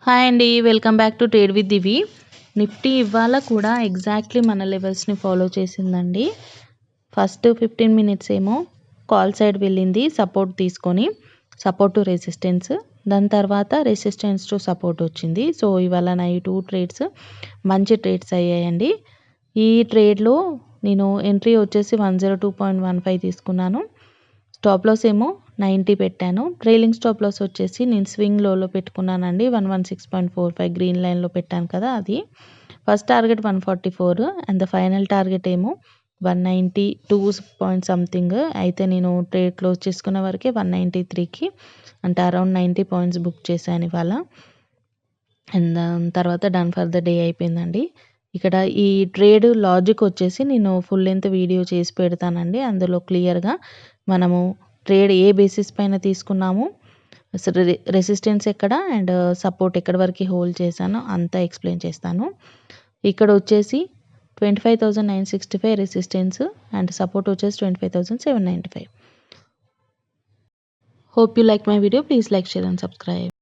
Hi అండి, welcome back to trade with Divi. Nifty ఇవాళ కూడా ఎగ్జాక్ట్లీ మన లెవెల్స్ని ఫాలో చేసిందండి. ఫస్ట్ 15 మినిట్స్ ఏమో కాల్ సైడ్ వెళ్ళింది సపోర్ట్ తీసుకొని, సపోర్ట్ టు రెసిస్టెన్స్. దాని తర్వాత రెసిస్టెన్స్ టు సపోర్ట్ వచ్చింది. సో ఇవాళ నా ఈ 2 ట్రేడ్స్ మంచి ట్రేడ్స్ అయ్యాయండి. ఈ ట్రేడ్లో నేను ఎంట్రీ వచ్చేసి 102.15 తీసుకున్నాను. స్టాప్ లాస్ ఏమో 90 పెట్టాను. ట్రైలింగ్ స్టాప్ లాస్ వచ్చేసి నేను స్వింగ్ లోలో పెట్టుకున్నానండి. 116.45 గ్రీన్ లైన్లో పెట్టాను కదా, అది. First target 144 and the final target ఏమో 192 పాయింట్ సంథింగ్. అయితే నేను ట్రేడ్ క్లోజ్ చేసుకున్న వరకే 193కి, అంటే అరౌండ్ 90 పాయింట్స్ బుక్ చేశాను ఇవాళ. అండ్ దాని తర్వాత డన్ ఫర్ ద డే అయిపోయిందండి. ఇక్కడ ఈ ట్రేడ్ లాజిక్ వచ్చేసి నేను ఫుల్ లెంత్ వీడియో చేసి పెడతానండి. అందులో క్లియర్గా మనము ట్రేడ్ ఏ బేసిస్ పైన తీసుకున్నాము, అసలు రెసిస్టెన్స్ ఎక్కడ అండ్ సపోర్ట్ ఎక్కడి వరకు హోల్డ్ చేశానో అంతా ఎక్స్ప్లెయిన్ చేస్తాను. ఇక్కడ వచ్చేసి 25,965 రెసిస్టెన్స్ అండ్ సపోర్ట్ వచ్చేసి 25,795. Hope you like my video. Please like, share and subscribe.